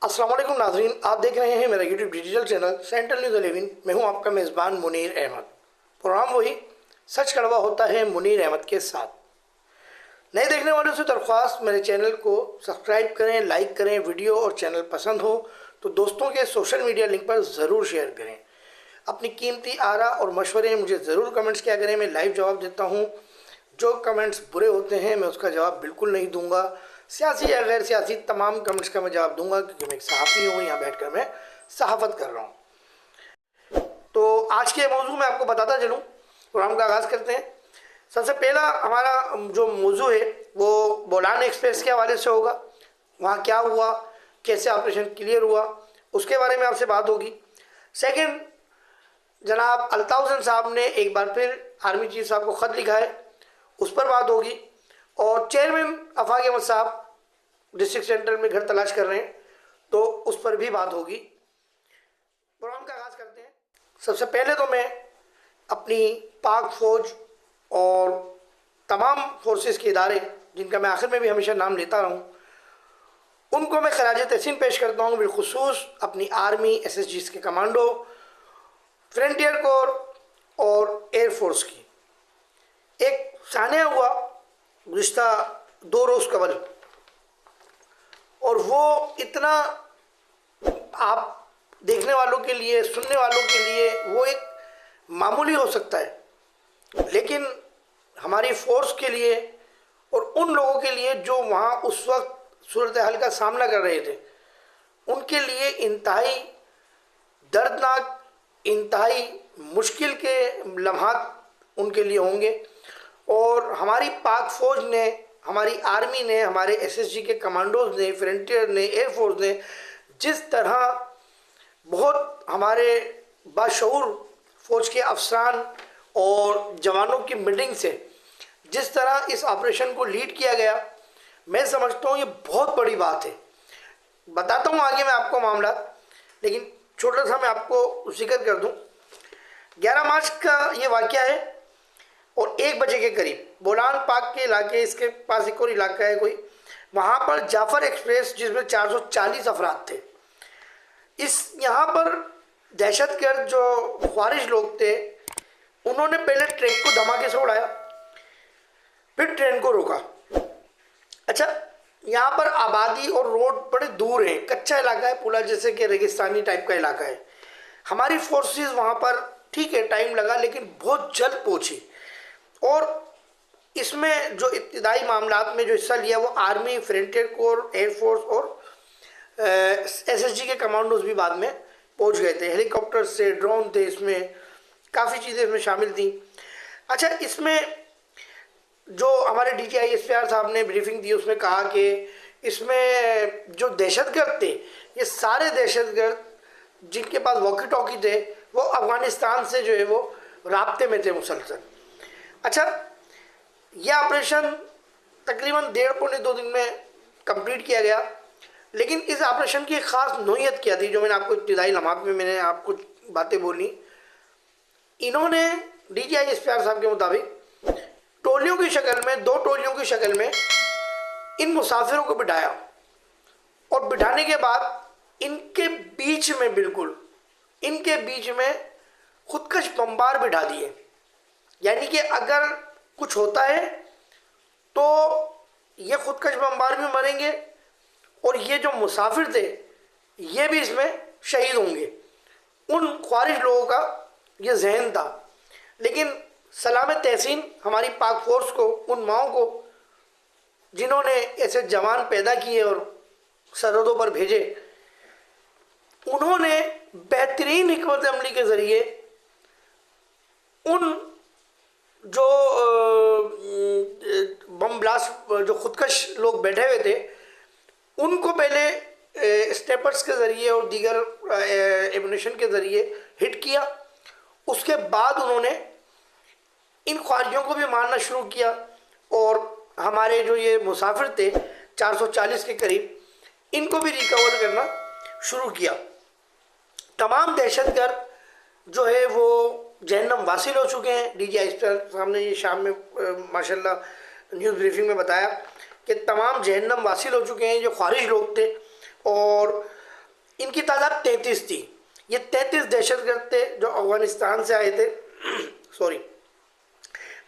अस्सलाम वालेकुम नाज़रीन, आप देख रहे हैं मेरा YouTube digital channel central news 11। मैं हूं आपका मेज़बान मुनीर अहमद। प्रोग्राम वही सच कड़वा होता है मुनीर अहमद के साथ। नए देखने वालों से दरख्वास्त, मेरे चैनल को सब्सक्राइब करें, लाइक करें। वीडियो और चैनल पसंद हो तो दोस्तों के सोशल मीडिया लिंक पर ज़रूर शेयर करें। अपनी कीमती आरा और मशवरे मुझे ज़रूर कमेंट्स किया करें, मैं लाइव जवाब देता हूँ। जो कमेंट्स बुरे होते हैं मैं उसका जवाब बिल्कुल नहीं दूंगा। सियासी या गैर सियासी तमाम कमेंट्स का मैं जवाब दूंगा, क्योंकि मैं एक सहाफ़ी हूँ, यहाँ बैठकर मैं सहाफ़त कर रहा हूँ। तो आज के मौजू में आपको बताता चलूँ, प्रोग्राम का आगाज़ करते हैं। सबसे पहला हमारा जो मौजू है वो बोलान एक्सप्रेस के हवाले से होगा। वहाँ क्या हुआ, कैसे ऑपरेशन क्लियर हुआ, उसके बारे में आपसे बात होगी। सेकंड, जनाब अल्ताफ़ हुसैन साहब ने एक बार फिर आर्मी चीफ साहब को ख़त लिखा है, उस पर बात होगी। और चेयरमैन आफाक अहमद साहब डिस्ट्रिक्ट सेंटर में घर तलाश कर रहे हैं, तो उस पर भी बात होगी। प्रोग्राम का आगाज़ करते हैं। सबसे पहले तो मैं अपनी पाक फ़ौज और तमाम फोर्सेस के इदारे, जिनका मैं आखिर में भी हमेशा नाम लेता रहा हूँ, उनको मैं खराज तहसीन पेश करता हूँ। बिलखुसूस अपनी आर्मी, SSGs के कमांडो, फ्रंटियर कोर और एयरफोर्स की। एक सानिया हुआ गुज़िश्ता 2 रोज़ कबल, और वो इतना आप देखने वालों के लिए, सुनने वालों के लिए वो एक मामूली हो सकता है, लेकिन हमारी फ़ोर्स के लिए और उन लोगों के लिए जो वहाँ उस वक्त सूरत हाल का सामना कर रहे थे, उनके लिए इंतहाई दर्दनाक, इंतहाई मुश्किल के लम्हात उनके लिए होंगे। और हमारी पाक फ़ौज ने, हमारी आर्मी ने, हमारे SSG के कमांडोज ने, फ्रंटियर ने, एयरफोर्स ने जिस तरह बहुत हमारे बाशऊर फ़ौज के अफसरान और जवानों की मीटिंग से जिस तरह इस ऑपरेशन को लीड किया गया, मैं समझता हूँ ये बहुत बड़ी बात है। बताता हूँ आगे मैं आपको मामला, लेकिन छोटा सा मैं आपको जिक्र कर दूँ। 11 मार्च का ये वाक़या है और 1 बजे के करीब बोलान पाक के इलाके, इसके पास एक और इलाका है कोई, वहाँ पर जाफ़र एक्सप्रेस जिसमें 440 अफराद थे, यहाँ पर दहशतगर्द जो ख्वारिज लोग थे, उन्होंने पहले ट्रेन को धमाके से उड़ाया, फिर ट्रेन को रोका। अच्छा, यहाँ पर आबादी और रोड बड़े दूर हैं, कच्चा इलाका है पूरा, जैसे कि रेगिस्तानी टाइप का इलाका है। हमारी फोर्सेस वहाँ पर, ठीक है टाइम लगा, लेकिन बहुत जल्द पहुँची। और इसमें जो इब्तिदाई मामलात में जो हिस्सा लिया वो आर्मी, फ्रंटियर कोर, एयरफोर्स और SSG के कमांडोज भी बाद में पहुंच गए थे। हेलीकॉप्टर से, ड्रोन थे, इसमें काफ़ी चीज़ें इसमें शामिल थी। अच्छा, इसमें जो हमारे DGI SPR साहब ने ब्रीफिंग दी, उसमें कहा कि इसमें जो दहशतगर्द थे, ये सारे दहशतगर्द जिनके पास वॉकी टॉकी थे, वो अफ़गानिस्तान से जो है वो राब्ते में थे मुसलसल। अच्छा, यह ऑपरेशन तकरीबन 1.5-2 दिन में कंप्लीट किया गया, लेकिन इस ऑपरेशन की एक ख़ास नोयत क्या थी, जो मैंने आपको इब्तिदाई लम्हात में मैंने आपको बातें बोली। इन्होंने DGI SPR साहब के मुताबिक टोलियों की शक्ल में, 2 टोलियों की शक्ल में इन मुसाफिरों को बिठाया, और बिठाने के बाद इनके बीच में, बिल्कुल इनके बीच में खुदकश बम्बार बिठा दिए। यानी कि अगर कुछ होता है तो ये खुदकश बम्बार भी मरेंगे और ये जो मुसाफिर थे ये भी इसमें शहीद होंगे। उन ख्वारिज लोगों का ये जहन था। लेकिन सलाम तहसीन हमारी पाक फ़ोर्स को, उन माओं को जिन्होंने ऐसे जवान पैदा किए और सरहदों पर भेजे, उन्होंने बेहतरीन हिकमत अमली के ज़रिए उन जो बम ब्लास्ट, जो खुदकश लोग बैठे हुए थे, उनको पहले स्टेपर्स के ज़रिए और दीगर एमुनेशन के ज़रिए हिट किया। उसके बाद उन्होंने इन ख्वारियों को भी मारना शुरू किया, और हमारे जो ये मुसाफिर थे 440 के करीब, इनको भी रिकवर करना शुरू किया। तमाम दहशतगर्द जो है वो जहन्नम वासिल हो चुके हैं। DGI साहब ने ये शाम में माशाल्लाह न्यूज़ ब्रीफिंग में बताया कि तमाम जहन्नम वासिल हो चुके हैं जो ख्वारिज लोग थे, और इनकी तादाद 33 थी। ये 33 दहशतगर्द थे जो अफगानिस्तान से आए थे सॉरी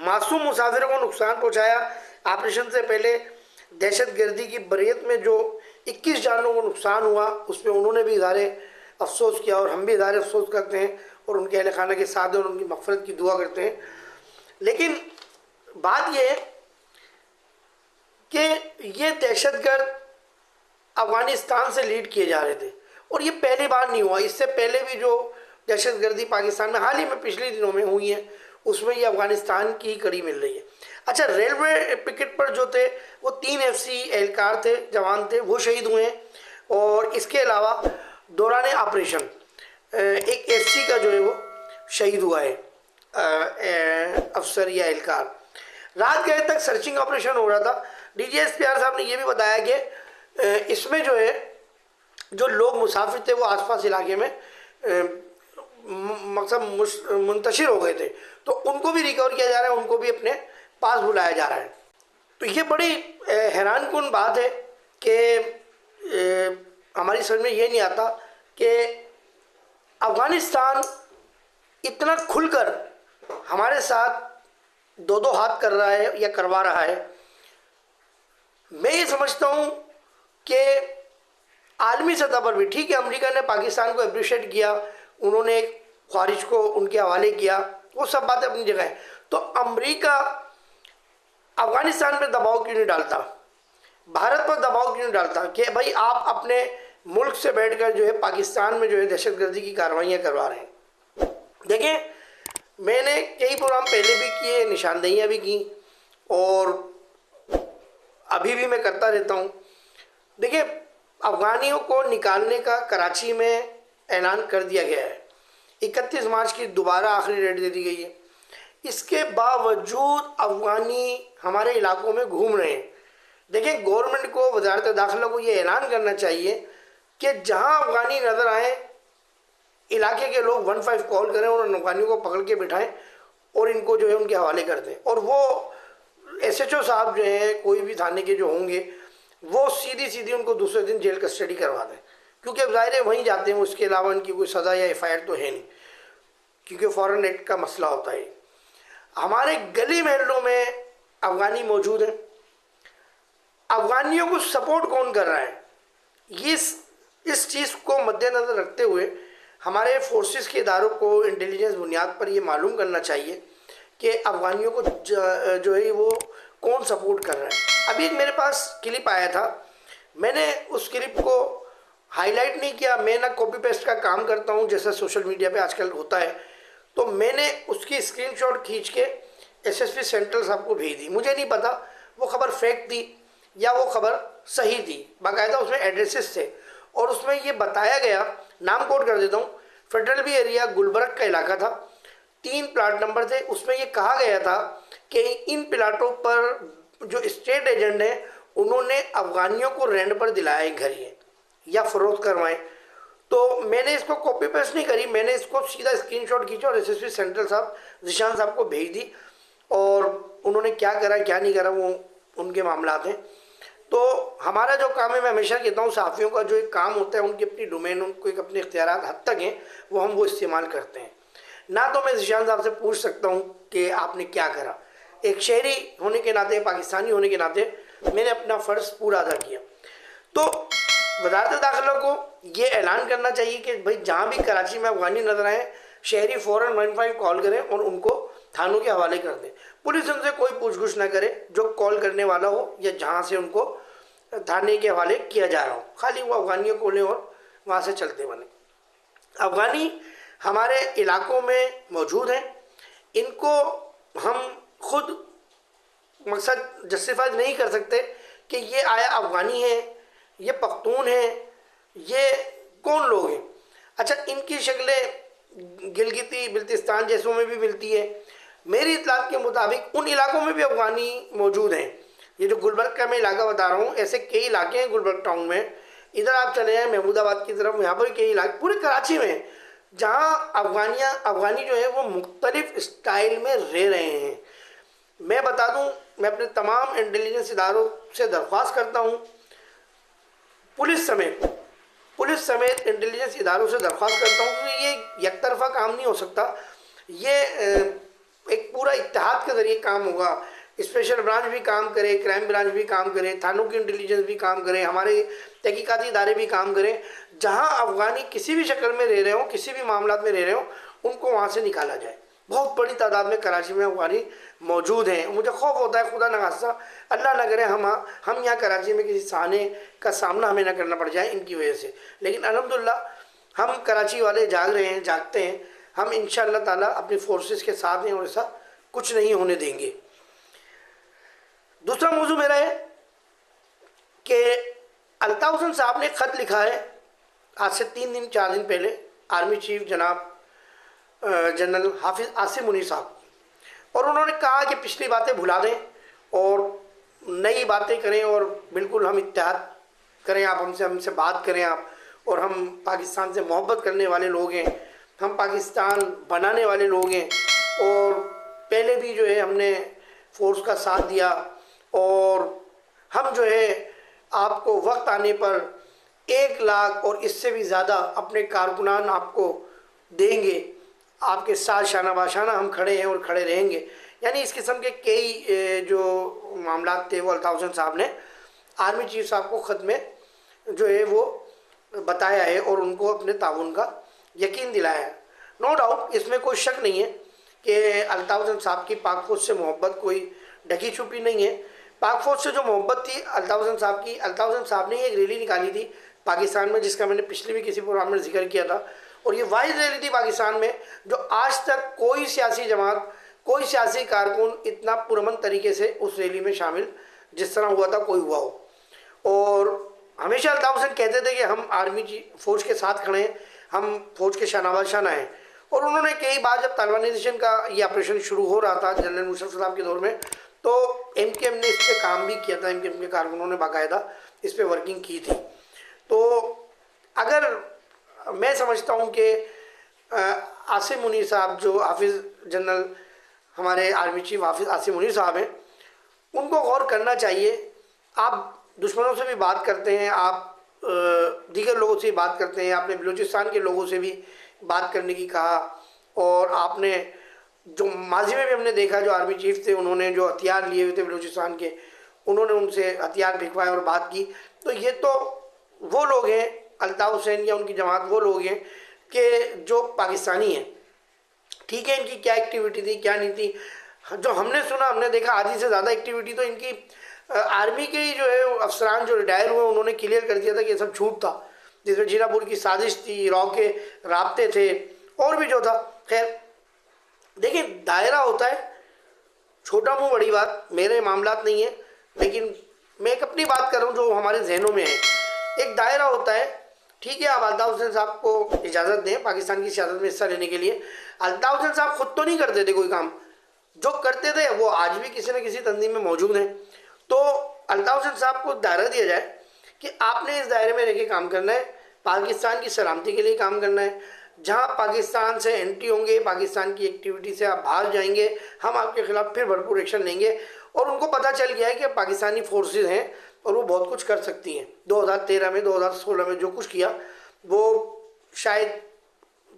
मासूम मुसाफिरों को नुकसान पहुंचाया। ऑपरेशन से पहले दहशतगर्दी की बरियत में जो 21 जानों को नुकसान हुआ उस पर उन्होंने भी इज़हार अफसोस किया और हम भी इज़हार अफसोस करते हैं और उनके अहल खाना के साथ और उनकी मग़फ़िरत की दुआ करते हैं। लेकिन बात यह है कि ये दहशतगर्द अफ़गानिस्तान से लीड किए जा रहे थे और ये पहली बार नहीं हुआ। इससे पहले भी जो दहशतगर्दी पाकिस्तान में हाल ही में पिछले दिनों में हुई है उसमें ये अफ़गानिस्तान की कड़ी मिल रही है। अच्छा, रेलवे पिकेट पर जो थे वो 3 FC एहलकार थे, जवान थे, वो शहीद हुए हैं। और इसके अलावा दौरान ऑपरेशन एक FC का जो है वो शहीद हुआ है, अफसर या एहलकार। रात गए तक सर्चिंग ऑपरेशन हो रहा था। DGSPR साहब ने ये भी बताया कि इसमें जो है जो लोग मुसाफिर थे वो आसपास इलाके में मकसद मुंतशिर हो गए थे, तो उनको भी रिकवर किया जा रहा है, उनको भी अपने पास बुलाया जा रहा है। तो ये बड़ी हैरानकुन बात है कि हमारी समझ में ये नहीं आता कि अफ़गानिस्तान इतना खुलकर हमारे साथ दो हाथ कर रहा है या करवा रहा है। मैं ये समझता हूँ कि आलमी सतह पर भी ठीक है, अमेरिका ने पाकिस्तान को अप्रिशिएट किया, उन्होंने ख्वारिज को उनके हवाले किया, वो सब बातें अपनी जगह है। तो अमेरिका अफ़गानिस्तान पर दबाव क्यों नहीं डालता, भारत पर दबाव क्यों नहीं डालता कि भाई आप अपने मुल्क से बैठकर जो है पाकिस्तान में जो है दहशतगर्दी की कार्रवाइयाँ करवा रहे हैं। देखें, मैंने कई प्रोग्राम पहले भी किए, निशानदेहियाँ भी की और अभी भी मैं करता रहता हूँ। देखिए, अफ़गानियों को निकालने का कराची में ऐलान कर दिया गया है। 31 मार्च की दोबारा आखिरी डेट दे दी गई है। इसके बावजूद अफ़गानी हमारे इलाकों में घूम रहे हैं। देखें, गवर्नमेंट को, वजारत दाखिला को ये ऐलान करना चाहिए कि जहाँ अफ़गानी नज़र आए इलाके के लोग 15 कॉल करें और अफ़गानियों को पकड़ के बिठाएं और इनको जो है उनके हवाले कर दें। और वो SHO साहब जो हैं, कोई भी थाने के जो होंगे, वो सीधी उनको दूसरे दिन जेल कस्टडी करवा दें, क्योंकि अब ज़ाहिर है वहीं जाते हैं, उसके अलावा इनकी कोई सज़ा या FIR तो है नहीं, क्योंकि फॉरेन एक्ट का मसला होता है। हमारे गली महलों में अफ़गानी मौजूद हैं। अफ़गानियों को सपोर्ट कौन कर रहा है, इस चीज़ को मद्देनज़र रखते हुए हमारे फोर्सेस के इदारों को इंटेलिजेंस बुनियाद पर ये मालूम करना चाहिए कि अफ़गानियों को जो है वो कौन सपोर्ट कर रहा है। अभी एक मेरे पास क्लिप आया था, मैंने उस क्लिप को हाईलाइट नहीं किया। मैं ना कॉपी पेस्ट का काम करता हूँ जैसा सोशल मीडिया पे आजकल होता है, तो मैंने उसकी स्क्रीनशॉट खींच के SSP सेंट्रल साहब को भेज दी। मुझे नहीं पता वो खबर फेक थी या वो खबर सही थी। बाकायदा उसमें एड्रेसेस थे और उसमें ये बताया गया, नाम कोट कर देता हूँ, फेडरल बी एरिया गुलबर्ग का इलाका था, 3 प्लाट नंबर थे। उसमें ये कहा गया था कि इन प्लाटों पर जो स्टेट एजेंट हैं उन्होंने अफ़गानियों को रेंट पर दिलाया घर ये या फ़रोख्त करवाएं। तो मैंने इसको कॉपी पेस्ट नहीं करी, मैंने इसको सीधा स्क्रीनशॉट खींचा और SSP सेंट्रल साहब ज़ीशान साहब को भेज दी और उन्होंने क्या करा क्या नहीं करा वो उनके मामला हैं। तो हमारा जो काम है, मैं हमेशा कहता हूँ, सहाफ़ियों का जो एक काम होता है, उनकी अपनी डोमेन, उनको एक अपने इख्तियारात हद तक हैं, वो इस्तेमाल करते हैं। ना तो मैं ज़ीशान साहब से पूछ सकता हूँ कि आपने क्या करा। एक शहरी होने के नाते, पाकिस्तानी होने के नाते मैंने अपना फ़र्ज़ पूरा अदा किया। तो वज़ारत दाखिला को ये ऐलान करना चाहिए कि भाई जहाँ भी कराची में अफ़गानी नज़र आए, शहरी फ़ौरन 15 कॉल करें और उनको थानों के हवाले कर दें। पुलिस उनसे कोई पूछ-गुछ ना करे, जो कॉल करने वाला हो या जहाँ से उनको थाने के हवाले किया जा रहा हो, खाली वो अफ़गानियों को लें और वहाँ से चलते बने। अफ़गानी हमारे इलाकों में मौजूद हैं, इनको हम खुद मकसद जस्टिफाई नहीं कर सकते कि ये आया अफ़गानी है, ये पख्तून है, ये कौन लोग हैं। अच्छा, इनकी शक्लें गिलगिती बिल्तिस्तान जैसों में भी मिलती है। मेरी इत्तलात के मुताबिक उन इलाकों में भी अफ़गानी मौजूद हैं। ये जो गुलबर्ग का मैं इलाका बता रहा हूँ, ऐसे कई इलाके हैं गुलबर्ग टाउन में, इधर आप चले जाएँ महमूदाबाद की तरफ, यहाँ पर कई इलाके, पूरे कराची में, जहाँ अफ़गानी जो है वो मुख्तलिफ़ स्टाइल में रह रहे हैं। मैं बता दूँ, मैं अपने तमाम इंटेलिजेंस इदारों से दरख्वास्त करता हूँ, पुलिस समेत पुलिस समेत इंटेलिजेंस इदारों से दरख्वास्त करता हूँ कि ये एक तरफा काम नहीं हो सकता, ये एक पूरा इत्तेहाद के ज़रिए काम होगा। स्पेशल ब्रांच भी काम करे, क्राइम ब्रांच भी काम करे, थानों की इंटेलिजेंस भी काम करे, हमारे तहकीकाती इदारे भी काम करें। जहाँ अफगानी किसी भी शक्ल में रह रहे हो, किसी भी मामला में रह रहे हो, उनको वहाँ से निकाला जाए। बहुत बड़ी तादाद में कराची में अफगानी मौजूद हैं। मुझे खौफ होता है खुदा न खास्ता अल्लाह न करे हम यहाँ कराची में किसी साने का सामना हमें न करना पड़ जाए इनकी वजह से। लेकिन अल्हम्दुलिल्लाह हम कराची वाले जाग रहे हैं, जागते हैं। हम इंशाअल्लाह ताला अपनी फोर्सेस के साथ हैं और ऐसा कुछ नहीं होने देंगे। दूसरा मौजू मेरा है कि अल्ताफ़ हुसैन साहब ने ख़त लिखा है आज से 3-4 दिन पहले आर्मी चीफ जनाब जनरल हाफिज़ आसिम मुनीर साहब, और उन्होंने कहा कि पिछली बातें भुला दें और नई बातें करें और बिल्कुल हम इत्तेहाद करें, आप हमसे बात करें आप, और हम पाकिस्तान से मोहब्बत करने वाले लोग हैं, हम पाकिस्तान बनाने वाले लोग हैं। और पहले भी जो है हमने फ़ोर्स का साथ दिया और हम जो है आपको वक्त आने पर 1 लाख और इससे भी ज़्यादा अपने कारकुनान आपको देंगे, आपके साथ शाना बाशाना हम खड़े हैं और खड़े रहेंगे। यानी इस किस्म के कई जो मामला थे वो अल्ताफ़ हुसैन साहब ने आर्मी चीफ साहब को ख़त में जो है वो बताया है और उनको अपने ताउन का यकीन दिलाया है। नो डाउट इसमें कोई शक नहीं है कि अल्ताफ़ हुसैन साहब की पाक फ़ौज से मोहब्बत कोई ढकी छुपी नहीं है। पाक फ़ौज से जो मोहब्बत थी अल्ताफ़ हुसैन साहब की, अल्ताफ़ हुसैन साहब ने एक रैली निकाली थी पाकिस्तान में, जिसका मैंने पिछले भी किसी प्रोग्राम में जिक्र किया था। और ये वाहिद रैली थी पाकिस्तान में जो आज तक कोई सियासी जमात, कोई सियासी कारकुन इतना पुरअमन तरीके से उस रैली में शामिल जिस तरह हुआ था कोई हुआ हो। और हमेशा अल्ताफ़ हुसैन कहते थे कि हम आर्मी फ़ौज के साथ खड़े हैं, हम फ़ौज के शानावाज शाना हैं। और उन्होंने कई बार जब तालिबानाइजेशन का ये ऑपरेशन शुरू हो रहा था जनरल मुशर्रफ साहब के दौर में, तो MKM ने इस पर काम भी किया था, MKM के कारकुनों ने बाकायदा इस पर वर्किंग की थी। तो अगर मैं समझता हूँ कि आसिम मुनीर साहब जो हाफिज़ जनरल हमारे आर्मी चीफ हाफिज़ आसिम मुनीर साहब हैं, उनको गौर करना चाहिए। आप दुश्मनों से भी बात करते हैं, आप दीगर लोगों से भी बात करते हैं, आपने बलूचिस्तान के लोगों से भी बात करने की कहा, और आपने जो माजी में भी हमने देखा जो आर्मी चीफ थे उन्होंने जो हथियार लिए हुए थे बलूचिस्तान के, उन्होंने उनसे हथियार भिजवाए और बात की। तो ये तो वो लोग हैं, अल्ताफ़ हुसैन या उनकी जमात वो लोग हैं कि जो पाकिस्तानी हैं। ठीक है, इनकी क्या एक्टिविटी थी क्या नहीं थी, जो हमने सुना हमने देखा आधी से ज़्यादा एक्टिविटी तो इनकी आर्मी के ही जो है अफसरान जो रिटायर हुए उन्होंने क्लियर कर दिया था कि ये सब झूठ था, जिसमें जीनापुर की साजिश थी, रॉ के राब्ते थे और भी जो था। खैर देखिए, दायरा होता है, छोटा मुँह बड़ी बात, मेरे मामलात नहीं है, लेकिन मैं एक अपनी बात कर रहा हूँ जो हमारे जहनों में है। एक दायरा होता है, ठीक है, आप अल्ताफ़ हुसैन साहब को इजाज़त दें पाकिस्तान की सियासत में हिस्सा लेने के लिए। अल्ताफ़ हुसैन साहब खुद तो नहीं करते थे कोई काम, जो करते थे वो आज भी किसी न किसी तंजीम में मौजूद हैं। तो अल्ताफ़ हुसैन साहब को दायरा दिया जाए कि आपने इस दायरे में रह के काम करना है, पाकिस्तान की सलामती के लिए काम करना है। जहाँ पाकिस्तान से एंट्री होंगे, पाकिस्तान की एक्टिविटी से आप बाहर जाएंगे, हम आपके ख़िलाफ़ फिर भरपूर एक्शन लेंगे। और उनको पता चल गया है कि पाकिस्तानी फोर्सेस हैं और वो बहुत कुछ कर सकती हैं। 2013 में 2016 में जो कुछ किया वो शायद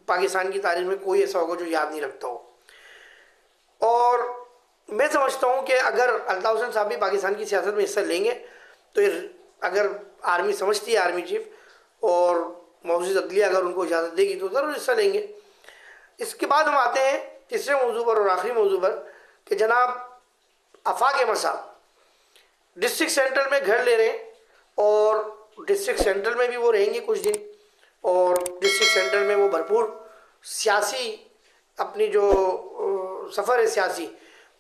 पाकिस्तान की तारीख में कोई ऐसा होगा जो याद नहीं रखता हो। और मैं समझता हूँ कि अगर अल्ताफ़ हुसैन साहब भी पाकिस्तान की सियासत में हिस्सा लेंगे तो अगर आर्मी समझती है, आर्मी चीफ और मौजूद अदलिया अगर उनको इजाज़त देगी तो ज़रूर हिस्सा लेंगे। इसके बाद हम आते हैं तीसरे मौजू पर और आखिरी मौजू पर कि जनाब आफाक अहमद साहब डिस्ट्रिक्ट सेंट्रल में घर ले रहे हैं और डिस्ट्रिक्ट सेंट्रल में भी वो रहेंगे कुछ दिन, और डिस्ट्रिक्ट सेंट्रल में वो भरपूर सियासी अपनी जो सफ़र है सियासी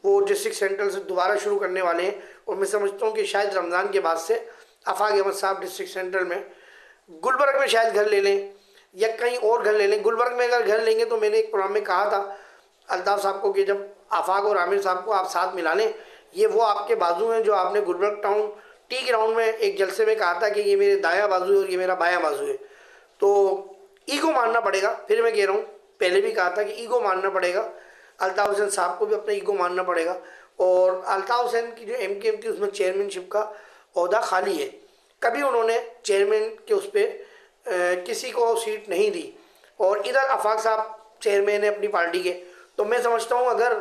वो डिस्ट्रिक्ट सेंट्रल से दोबारा शुरू करने वाले हैं। और मैं समझता हूँ कि शायद रमज़ान के बाद से आफाक अहमद साहब डिस्ट्रिक्ट सेंट्रल में गुलबर्ग में शायद घर ले लें या कहीं और घर ले लें। गुलबर्ग में अगर घर लेंगे तो मैंने एक प्रोग्राम में कहा था अल्ताफ़ साहब को कि जब आफाक और आमिर साहब को आप साथ मिला लें, ये वो आपके बाजू हैं जो आपने गुलबर्ग टाउन टी ग्राउंड में एक जलसे में कहा था कि ये मेरे दायां बाजू है और ये मेरा बायां बाजू है। तो ईगो मानना पड़ेगा, फिर मैं कह रहा हूँ, पहले भी कहा था कि ईगो मानना पड़ेगा, अल्ताफ़ हुसैन साहब को भी अपना ईगो मानना पड़ेगा। और अल्ताफ़ हुसैन की जो MKM थी उसमें चेयरमैनशिप का ओहदा खाली है, कभी उन्होंने चेयरमैन के उस पर किसी को सीट नहीं दी और इधर आफाक साहब चेयरमैन है अपनी पार्टी के, तो मैं समझता हूँ अगर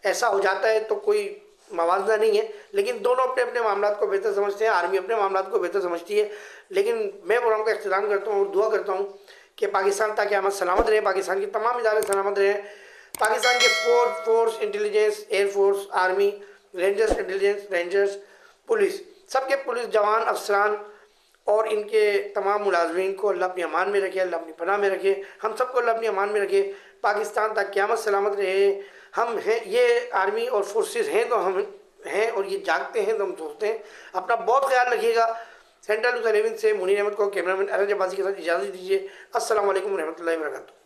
ऐसा हो जाता है तो कोई मवाजना नहीं है, लेकिन दोनों अपने अपने मामला को बेहतर समझते हैं, आर्मी अपने मामला को बेहतर समझती है। लेकिन मैं प्रोग्राम का इख्तिताम करता हूँ और दुआ करता हूँ कि पाकिस्तान ताकि क़यामत सलामत रहे, पाकिस्तान के तमाम इदारे सलामत रहे, पाकिस्तान के force intelligence, air force, army, rangers intelligence, rangers, police, सबके पुलिस जवान, अफसरान और इनके तमाम मुलाजमीन को अल्लाह अपनी अमान में रखे, अल्लाह अपनी पनाह में रखे, हम सबको अल्लाह अपनी अमान में रखे, पाकिस्तान तक क़यामत सलामत रहे। हम हैं, ये आर्मी और फोर्सेस हैं तो हम हैं, और ये जागते हैं तो हम सोचते हैं। अपना बहुत ख्याल रखिएगा। सेंट्रल न्यूज़ 11 से मुनीर अहमद को कैमरामैन अरज अब्बासी के साथ इजाज़त दीजिए। अस्सलाम वालेकुम रहमतुल्लाहि व बरकातहू।